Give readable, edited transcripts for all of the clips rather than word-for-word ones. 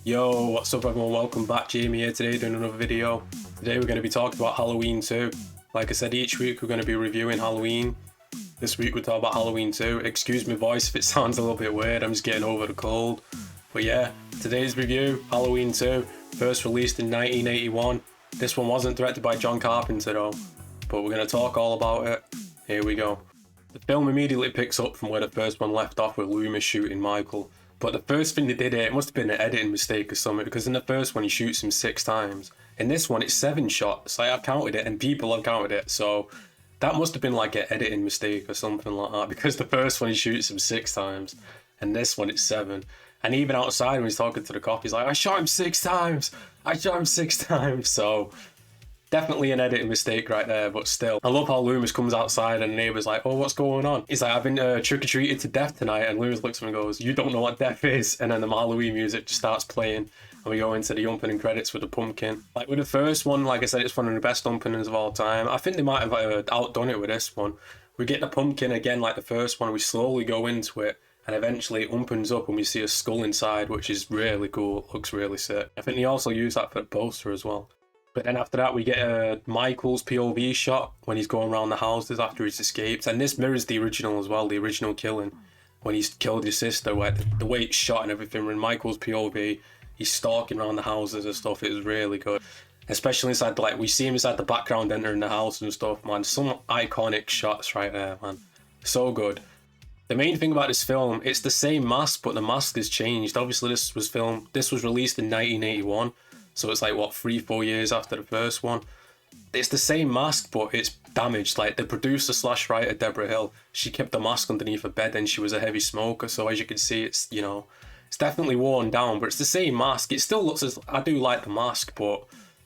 Yo, what's up everyone, welcome back. Jamie here today doing another video. Today we're going to be talking about Halloween 2. Like I said, each week we're going to be reviewing Halloween. This week we're talking about Halloween 2. Excuse my voice if it sounds a little bit weird, I'm just getting over the cold. But yeah, today's review, Halloween 2, first released in 1981. This one wasn't directed by John Carpenter though, but we're going to talk all about it. Here we go. The film immediately picks up from where the first one left off with Loomis shooting Michael. But the first thing they did here, it must have been an editing mistake or something, because in the first one he shoots him 6 times. In this one it's 7 shots. Like, I've counted it and people have counted it, so that must have been like an editing mistake or something like that, because the first one he shoots him 6 times and this one it's 7. And even outside when he's talking to the cop, he's like, I shot him 6 times! I shot him 6 times! So definitely an editing mistake right there, but still. I love how Loomis comes outside and the neighbour's like, oh, what's going on? He's like, I've been trick-or-treated to death tonight. And Loomis looks at him and goes, you don't know what death is. And then the Halloween music just starts playing and we go into the opening credits with the pumpkin. Like with the first one, like I said, it's one of the best openings of all time. I think they might have outdone it with this one. We get the pumpkin again like the first one. We slowly go into it and eventually it opens up and we see a skull inside, which is really cool. It looks really sick. I think they also use that for the poster as well. But then after that, we get Michael's POV shot when he's going around the houses after he's escaped. And this mirrors the original as well, the original killing. When he's killed his sister, where the way it's shot and everything, when Michael's POV, he's stalking around the houses and stuff. It was really good. Especially inside, like, we see him inside the background entering the house and stuff, man. Some iconic shots right there, man. So good. The main thing about this film, it's the same mask, but the mask has changed. Obviously, this was released in 1981. So it's like, what, 3-4 years after the first one. It's the same mask, but it's damaged. Like, the producer/writer, Deborah Hill, she kept the mask underneath her bed and she was a heavy smoker. So as you can see, it's, you know, it's definitely worn down, but it's the same mask. It still looks as, I do like the mask, but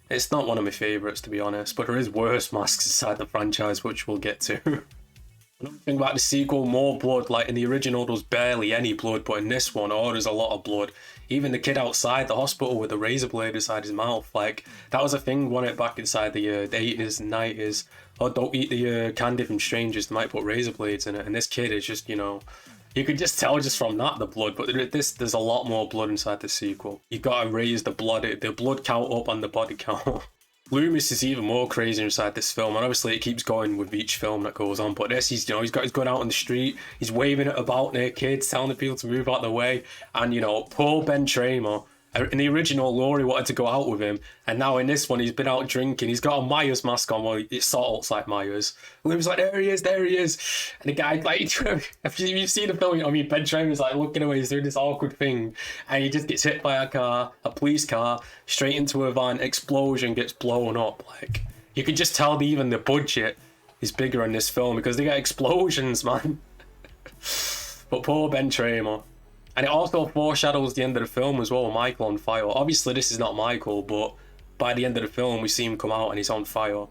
it's not one of my favourites, to be honest. But there is worse masks inside the franchise, which we'll get to. Another thing about the sequel, more blood. Like in the original, there was barely any blood, but in this one, oh, there's a lot of blood. Even the kid outside the hospital with the razor blade inside his mouth, like, that was a thing, wasn't it, back inside the 80s and 90s? Oh, don't eat the candy from strangers, they might put razor blades in it. And this kid is just, you know, you could just tell just from that, the blood, but there's a lot more blood inside the sequel. You gotta raise the blood count up on the body count. Loomis is even more crazy inside this film, and obviously it keeps going with each film that goes on. But this, he's going out on the street, he's waving it about near kids, telling the people to move out the way. And you know, poor Ben Tramer. In the original, Laurie wanted to go out with him, and now in this one, he's been out drinking. He's got a Myers mask on. Well, it sort of looks like Myers. Loomis like, there he is. And the guy, like, if you've seen the film, I mean, Ben Tramer's like looking away, he's doing this awkward thing, and he just gets hit by a police car, straight into a van, explosion, gets blown up. Like, you can just tell even the budget is bigger in this film because they get explosions, man. But poor Ben Tramer. And it also foreshadows the end of the film as well, Michael on fire. Obviously this is not Michael, but by the end of the film we see him come out and he's on fire.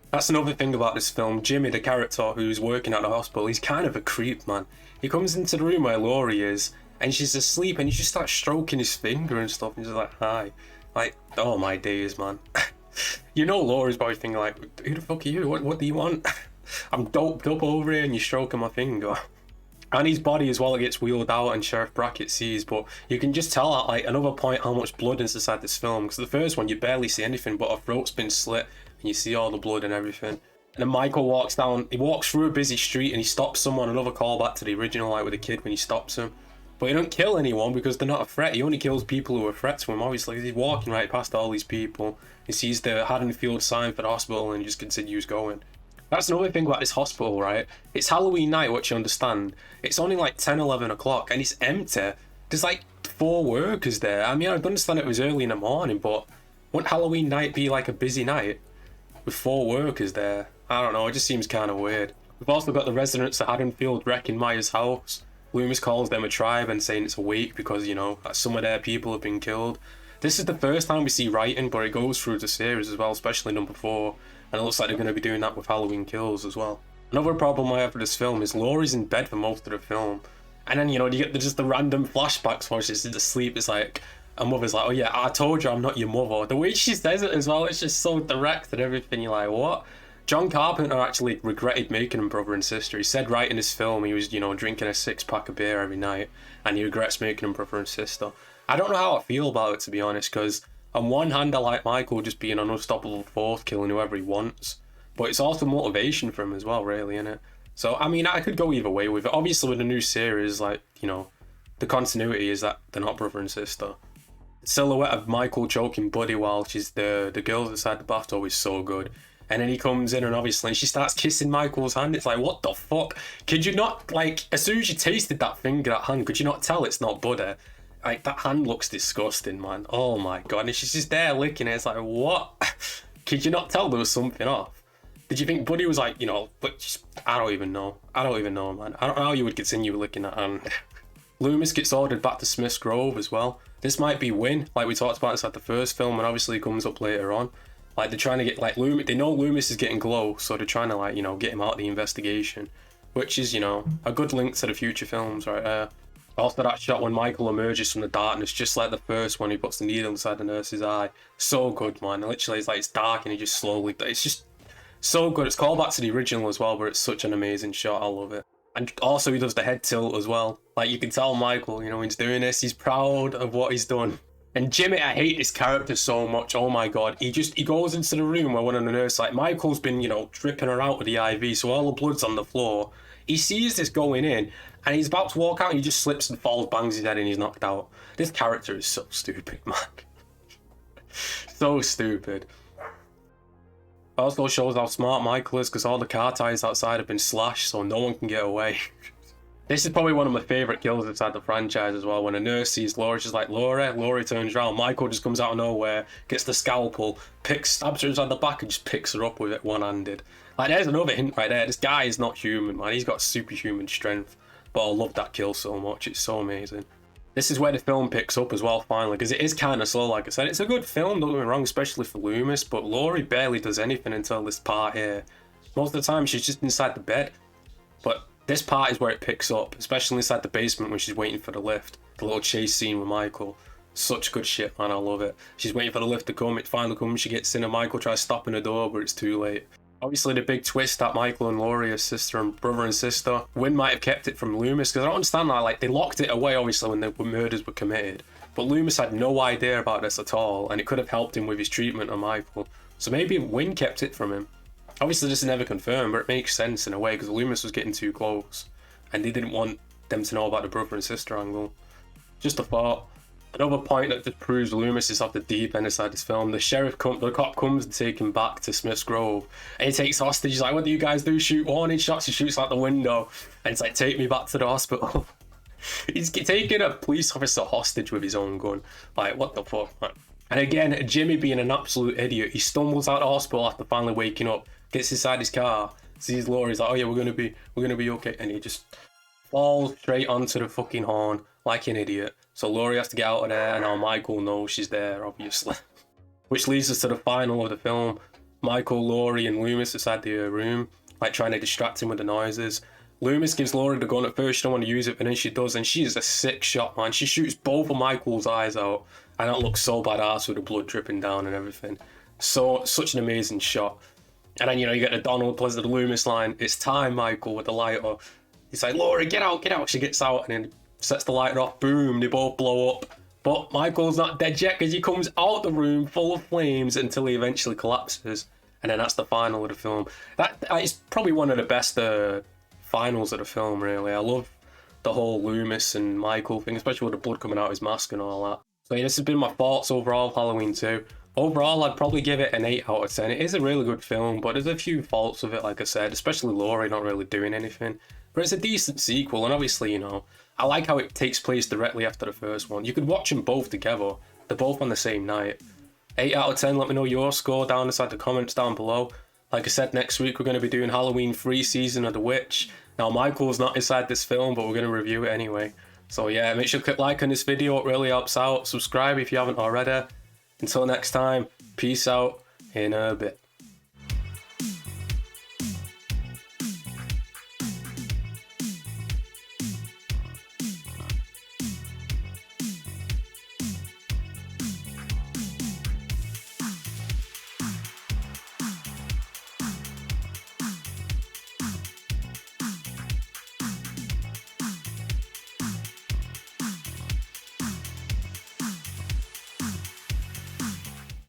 That's another thing about this film. Jimmy, the character who's working at the hospital, he's kind of a creep, man. He comes into the room where Laurie is and she's asleep and he just starts stroking his finger and stuff and he's like, hi. Like, oh my days, man. You know Laurie's probably thinking like, who the fuck are you? What do you want? I'm doped up over here and you're stroking my finger. And his body as well, it gets wheeled out and Sheriff Brackett sees, but you can just tell at like another point how much blood is inside this film, because the first one you barely see anything but her throat's been slit and you see all the blood and everything. And then Michael walks through a busy street and he stops someone, another callback to the original, like with the kid when he stops him. But he don't kill anyone because they're not a threat. He only kills people who are threats to him, obviously. He's walking right past all these people. He sees the Haddonfield sign for the hospital and he just continues going. That's another thing about this hospital, right? It's Halloween night, which you understand. It's only like 10, 11 o'clock and it's empty. There's like 4 workers there. I mean, I understand it was early in the morning, but wouldn't Halloween night be like a busy night with 4 workers there? I don't know, it just seems kind of weird. We've also got the residents of Haddonfield wrecking Myers' house. Loomis calls them a tribe and saying it's a wake because, you know, some of their people have been killed. This is the first time we see writing, but it goes through the series as well, especially number 4. And it looks like they're going to be doing that with Halloween Kills as well. Another problem I have with this film is Laurie's in bed for most of the film. And then, you know, you get just the random flashbacks while she's asleep. It's like, her mother's like, oh yeah, I told you I'm not your mother. The way she says it as well, it's just so direct and everything. You're like, what? John Carpenter actually regretted making them brother and sister. He said in this film he was, you know, drinking a 6-pack of beer every night. And he regrets making them brother and sister. I don't know how I feel about it, to be honest, because on one hand, I like Michael just being an unstoppable force, killing whoever he wants, but it's also motivation for him as well, really, isn't it? So, I mean, I could go either way with it. Obviously, with a new series, like, you know, the continuity is that they're not brother and sister. The silhouette of Michael choking Buddy while she's the girl inside the bathtub is so good. And then he comes in and obviously she starts kissing Michael's hand. It's like, what the fuck? Could you not, like, as soon as you tasted that finger, that hand, could you not tell it's not Buddy? Like, that hand looks disgusting, man. Oh my god. And she's just there licking it. It's like, what? Could you not tell there was something off? Did you think Buddy was like, you know, but just, I don't even know. I don't even know, man. I don't know how you would continue licking that hand. Loomis gets ordered back to Smith's Grove as well. This might be Win, like we talked about this at the first film, and obviously it comes up later on. Like, they're trying to get, like, Loomis, they know Loomis is getting close, so they're trying to, like, you know, get him out of the investigation. Which is, you know, a good link to the future films right there. Also, that shot when Michael emerges from the darkness, just like the first one, he puts the needle inside the nurse's eye. So good, man. Literally, it's like, it's dark and he just slowly, it's just so good. It's called back to the original as well, but it's such an amazing shot. I love it. And also, he does the head tilt as well. Like, you can tell Michael, you know, when he's doing this, he's proud of what he's done. And Jimmy, I hate this character so much. Oh my god. He goes into the room where one of the nurses, like, Michael's been, you know, tripping her out with the IV, so all the blood's on the floor. He sees this going in, and he's about to walk out, and he just slips and falls, bangs his head, and he's knocked out. This character is so stupid, man. So stupid. Also shows how smart Michael is, because all the car tires outside have been slashed, so no one can get away. This is probably one of my favourite kills inside the franchise as well. When a nurse sees Laura, she's like, Laura turns around, Michael just comes out of nowhere, gets the scalpel, stabs her inside the back and just picks her up with it one-handed. Like, there's another hint right there. This guy is not human, man. He's got superhuman strength. But I love that kill so much. It's so amazing. This is where the film picks up as well, finally, because it is kind of slow, like I said. It's a good film, don't get me wrong, especially for Loomis, but Laurie barely does anything until this part here. Most of the time, she's just inside the bed. But this part is where it picks up, especially inside the basement when she's waiting for the lift. The little chase scene with Michael. Such good shit, man. I love it. She's waiting for the lift to come. It finally comes. She gets in and Michael tries stopping the door, but it's too late. Obviously, the big twist that Michael and Laurie are brother and sister. Wynn might have kept it from Loomis, because I don't understand that. Like, they locked it away, obviously, when the murders were committed. But Loomis had no idea about this at all, and it could have helped him with his treatment of Michael. So maybe Wynn kept it from him. Obviously, this is never confirmed, but it makes sense in a way, because Loomis was getting too close. And they didn't want them to know about the brother and sister angle. Just a thought. Another point that just proves Loomis is off the deep end inside this film. The cop comes to take him back to Smith's Grove. And he takes hostage. He's like, what do you guys do? Shoot warning shots? He shoots out the window. And it's like, take me back to the hospital. He's taking a police officer hostage with his own gun. Like, what the fuck, man? And again, Jimmy being an absolute idiot. He stumbles out of the hospital after finally waking up. Gets inside his car. Sees Laurie. He's like, oh yeah, we're gonna be okay. And he just falls straight onto the fucking horn like an idiot. So Laurie has to get out of there, and now Michael knows she's there, obviously. Which leads us to the final of the film. Michael, Laurie, and Loomis inside the room, like trying to distract him with the noises. Loomis gives Laurie the gun. At first she don't want to use it, but then she does, and she is a sick shot, man. She shoots both of Michael's eyes out, and that looks so badass with the blood dripping down and everything. So, such an amazing shot. And then, you know, you get the Donald plays the Loomis line, it's time, Michael, with the lighter. He's like, Laurie, get out, get out. She gets out, and then sets the lighter off, boom, they both blow up. But Michael's not dead yet, because he comes out the room full of flames until he eventually collapses. And then that's the final of the film. That is probably one of the best finals of the film, really. I love the whole Loomis and Michael thing, especially with the blood coming out of his mask and all that. So yeah, this has been my thoughts overall of Halloween 2. Overall, I'd probably give it an 8 out of 10. It is a really good film, but there's a few faults with it, like I said, especially Laurie not really doing anything. But it's a decent sequel, and obviously, you know, I like how it takes place directly after the first one. You could watch them both together. They're both on the same night. 8 out of 10, let me know your score down inside the comments down below. Like I said, next week we're going to be doing Halloween 3 Season of the Witch. Now, Michael's not inside this film, but we're going to review it anyway. So yeah, make sure to click like on this video, it really helps out. Subscribe if you haven't already. Until next time, peace out in a bit.